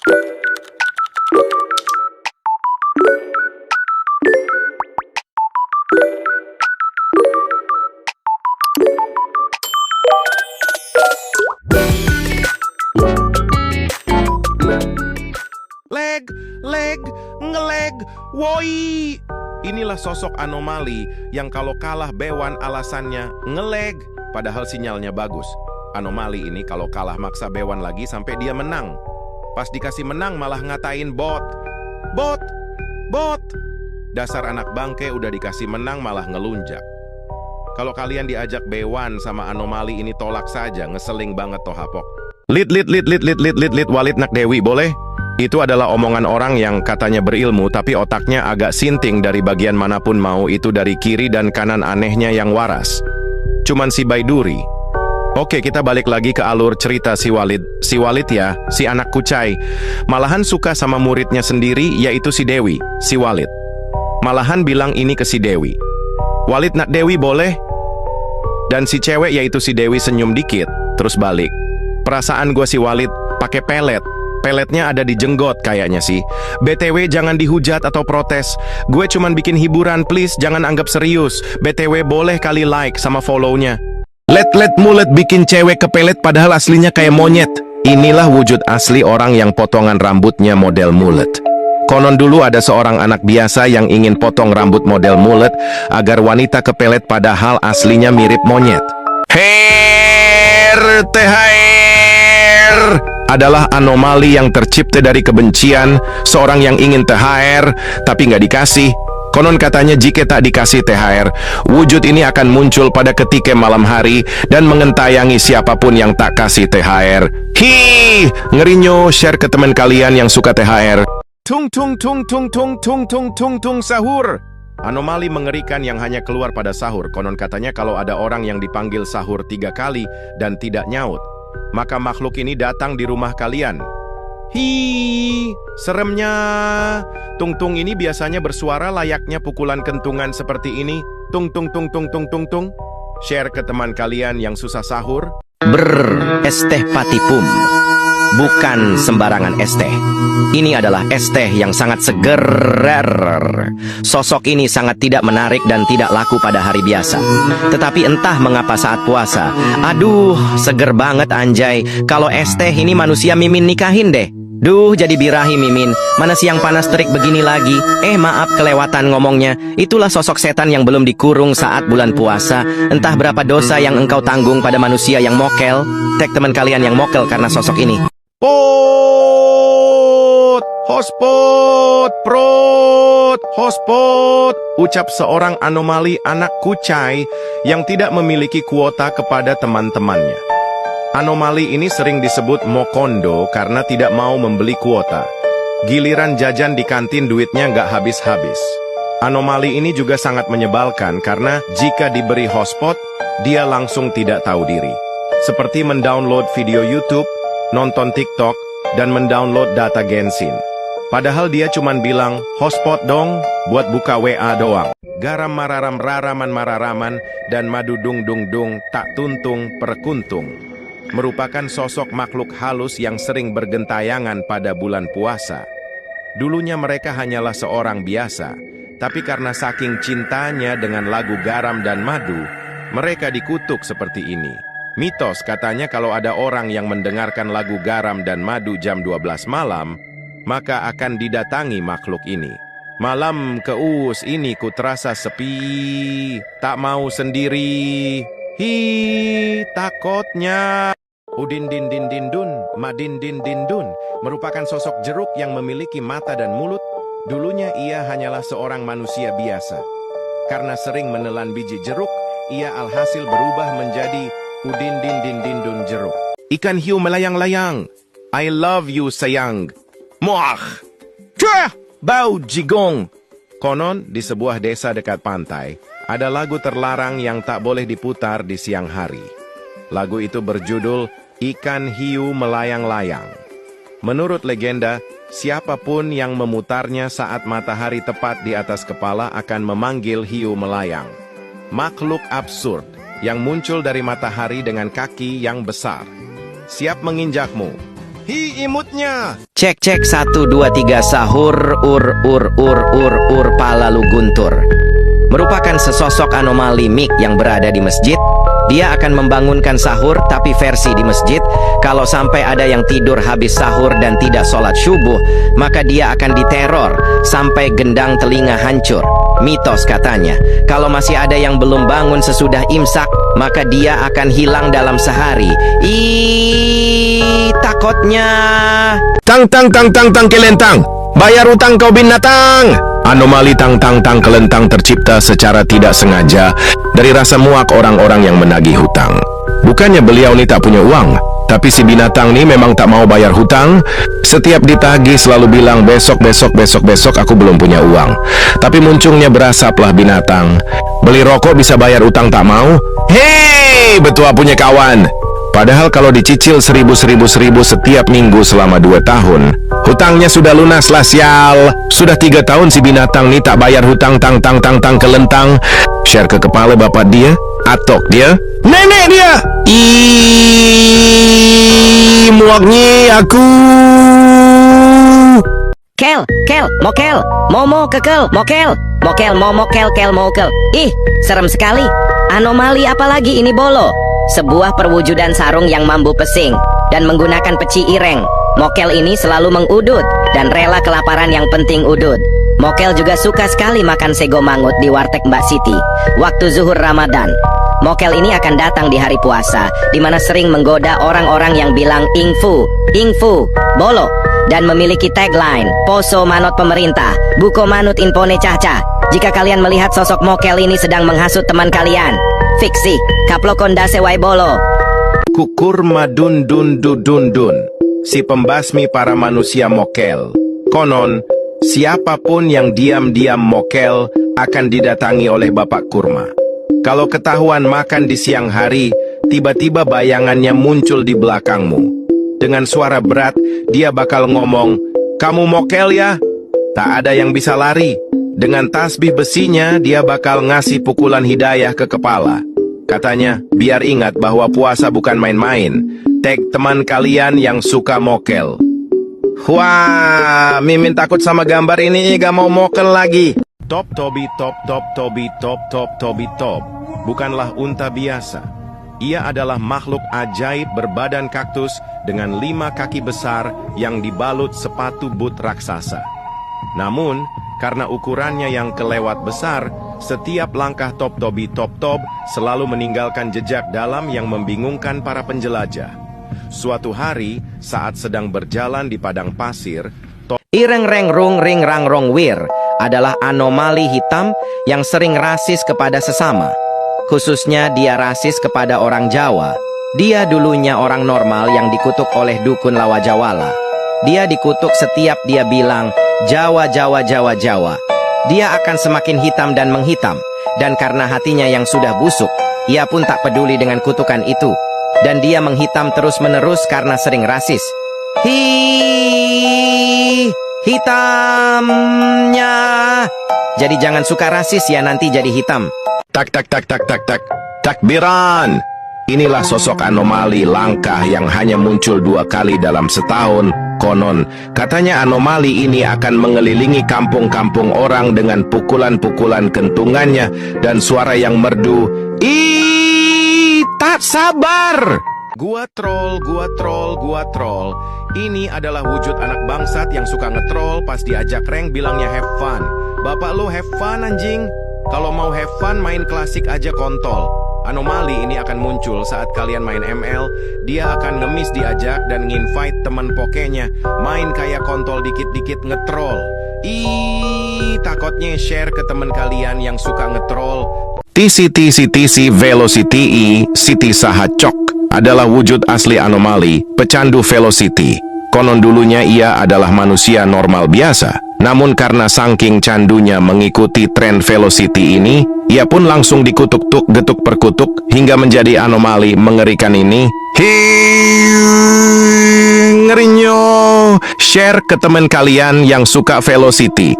Leg, ngeleg, woi. Inilah sosok anomali yang kalau kalah Bewan alasannya ngeleg, padahal sinyalnya bagus. Anomali ini kalau kalah maksa Bewan lagi sampai dia menang. Pas dikasih menang malah ngatain bot. Dasar anak bangke udah dikasih menang malah ngelunjak. Kalau kalian diajak Bewan sama anomali ini tolak saja, ngeseling banget toh hapok. Lit, Walid nak Dewi boleh? Itu adalah omongan orang yang katanya berilmu tapi otaknya agak sinting dari bagian manapun mau itu dari kiri dan kanan anehnya yang waras. Cuman si Baiduri. Oke, kita balik lagi ke alur cerita si Walid. Si Walid ya, si anak kucai. Malahan suka sama muridnya sendiri yaitu si Dewi, si Walid. Malahan bilang ini ke si Dewi. Walid nak Dewi boleh? Dan si cewek yaitu si Dewi senyum dikit, terus balik. Perasaan gue si Walid pakai pelet. Peletnya ada di jenggot kayaknya sih. BTW jangan dihujat atau protes. Gue cuman bikin hiburan, please jangan anggap serius. BTW boleh kali like sama follow-nya. Let mulet bikin cewek kepelet padahal aslinya kayak monyet. Inilah wujud asli orang yang potongan rambutnya model mulet. Konon dulu ada seorang anak biasa yang ingin potong rambut model mulet agar wanita kepelet padahal aslinya mirip monyet. THR adalah anomali yang tercipta dari kebencian, seorang yang ingin THR tapi nggak dikasih. Konon katanya jika tak dikasih THR, wujud ini akan muncul pada ketika malam hari dan mengentayangi siapapun yang tak kasih THR. Ngerinyo, share ke teman kalian yang suka THR. Tung sahur. Anomali mengerikan yang hanya keluar pada sahur. Konon katanya kalau ada orang yang dipanggil sahur 3 kali dan tidak nyaut, maka makhluk ini datang di rumah kalian. Seremnya. Tung ini biasanya bersuara layaknya pukulan kentungan seperti ini. Tung. Share ke teman kalian yang susah sahur. Es teh patipum. Bukan sembarangan es teh. Ini adalah es teh yang sangat seger. Sosok ini sangat tidak menarik dan tidak laku pada hari biasa. Tetapi entah mengapa saat puasa, aduh, seger banget anjay. Kalau es teh ini manusia Mimin nikahin deh. Duh, jadi birahi Mimin. Mana siang panas terik begini lagi. Maaf kelewatan ngomongnya. Itulah sosok setan yang belum dikurung saat bulan puasa. Entah berapa dosa yang engkau tanggung pada manusia yang mokel. Tag teman kalian yang mokel karena sosok ini. Hotspot, ucap seorang anomali anak kucai yang tidak memiliki kuota kepada teman-temannya. Anomali ini sering disebut mokondo karena tidak mau membeli kuota. Giliran jajan di kantin duitnya nggak habis-habis. Anomali ini juga sangat menyebalkan karena jika diberi hotspot, dia langsung tidak tahu diri. Seperti mendownload video YouTube, nonton TikTok, dan mendownload data Genshin. Padahal dia cuman bilang, hotspot dong, buat buka WA doang. Garam mararam raraman mararaman, dan madu dung tak tuntung perkuntung. Merupakan sosok makhluk halus yang sering bergentayangan pada bulan puasa. Dulunya mereka hanyalah seorang biasa, tapi karena saking cintanya dengan lagu garam dan madu, mereka dikutuk seperti ini. Mitos katanya kalau ada orang yang mendengarkan lagu garam dan madu jam 12 malam, maka akan didatangi makhluk ini. Malam keus ini ku terasa sepi, tak mau sendiri. Takutnya. Udin din din din dun, madin din din dun, merupakan sosok jeruk yang memiliki mata dan mulut. Dulunya ia hanyalah seorang manusia biasa. Karena sering menelan biji jeruk, ia alhasil berubah menjadi Udin din din din dun jeruk. Ikan hiu melayang-layang. I love you sayang. Muah. Cuah. Bau jigong. Konon di sebuah desa dekat pantai, ada lagu terlarang yang tak boleh diputar di siang hari. Lagu itu berjudul Ikan Hiu Melayang-Layang. Menurut legenda, siapapun yang memutarnya saat matahari tepat di atas kepala akan memanggil hiu melayang. Makhluk absurd yang muncul dari matahari dengan kaki yang besar. Siap menginjakmu. Imutnya. Cek cek 1 2 3 sahur ur palalu guntur. Merupakan sesosok anomali Mick yang berada di masjid. Dia akan membangunkan sahur tapi versi di masjid. Kalau sampai ada yang tidur habis sahur dan tidak sholat subuh, maka dia akan diteror sampai gendang telinga hancur. Mitos katanya, kalau masih ada yang belum bangun sesudah imsak, maka dia akan hilang dalam sehari. Takutnya. Tang kelentang. Bayar utang kau binatang. Anomali tang kelentang tercipta secara tidak sengaja dari rasa muak orang-orang yang menagih hutang. Bukannya beliau nih tak punya uang, tapi si binatang nih memang tak mau bayar hutang. Setiap ditagih selalu bilang besok aku belum punya uang. Tapi muncungnya berasaplah binatang. Beli rokok bisa bayar utang tak mau. Hei, betua punya kawan. Padahal kalau dicicil 1000 setiap minggu selama 2 tahun, hutangnya sudah lunas lah sial. Sudah 3 tahun si binatang nih tak bayar hutang tang kelentang. Share ke kepala bapak dia, atok dia, nenek dia. Muaknya aku. Kel, mokel, momo kekel, mokel, momokel, mokel. Ih, serem sekali. Anomali apalagi ini bolo? Sebuah perwujudan sarung yang mambu pesing dan menggunakan peci ireng. Mokel ini selalu mengudut dan rela kelaparan yang penting udut. Mokel juga suka sekali makan sego mangut di warteg Mbak Siti waktu zuhur Ramadan. Mokel ini akan datang di hari puasa, di mana sering menggoda orang-orang yang bilang ingfu, bolo, dan memiliki tagline, poso manot pemerintah, buko manut impone caca. Jika kalian melihat sosok mokel ini sedang menghasut teman kalian, fiksi, kaplokon dase wai bolo. Kukur madun dun. Si pembasmi para manusia mokel. Konon, siapapun yang diam-diam mokel akan didatangi oleh Bapak Kurma. Kalau ketahuan makan di siang hari, tiba-tiba bayangannya muncul di belakangmu. Dengan suara berat, dia bakal ngomong, "Kamu mokel ya?" Tak ada yang bisa lari. Dengan tasbih besinya, dia bakal ngasih pukulan hidayah ke kepala. Katanya, biar ingat bahwa puasa bukan main-main. Tag teman kalian yang suka mokel. Wah, Mimin takut sama gambar ini, gak mau mokel lagi. Top. Bukanlah unta biasa. Ia adalah makhluk ajaib berbadan kaktus dengan 5 kaki besar yang dibalut sepatu boot raksasa. Namun, karena ukurannya yang kelewat besar, setiap langkah top selalu meninggalkan jejak dalam yang membingungkan para penjelajah. Suatu hari, saat sedang berjalan di padang pasir, Ireng reng rung ring rang rong wir adalah anomali hitam yang sering rasis kepada sesama. Khususnya dia rasis kepada orang Jawa. Dia dulunya orang normal yang dikutuk oleh dukun Lawajawala. Dia dikutuk setiap dia bilang Jawa. Dia akan semakin hitam dan menghitam. Dan karena hatinya yang sudah busuk, ia pun tak peduli dengan kutukan itu. Dan dia menghitam terus-menerus karena sering rasis. Hitamnya. Jadi jangan suka rasis ya, nanti jadi hitam. Takbiran. Inilah sosok anomali langka yang hanya muncul 2 kali dalam setahun. Konon, katanya anomali ini akan mengelilingi kampung-kampung orang dengan pukulan-pukulan kentungannya dan suara yang merdu. Tak sabar. Gua troll. Ini adalah wujud anak bangsat yang suka ngetrol pas diajak rank bilangnya have fun. Bapak lo have fun anjing. Kalau mau have fun main klasik aja kontol. Anomali ini akan muncul saat kalian main ML. Dia akan ngemis diajak dan nginvite teman pokenya main kayak kontol dikit-dikit ngetrol. Takutnya share ke teman kalian yang suka ngetrol. TC Velocity City Sahacok adalah wujud asli anomali, pecandu Velocity. Konon dulunya ia adalah manusia normal biasa. Namun karena saking candunya mengikuti tren Velocity ini, ia pun langsung dikutuk getuk perkutuk hingga menjadi anomali mengerikan ini. Ngerinyo. Share ke teman kalian yang suka Velocity.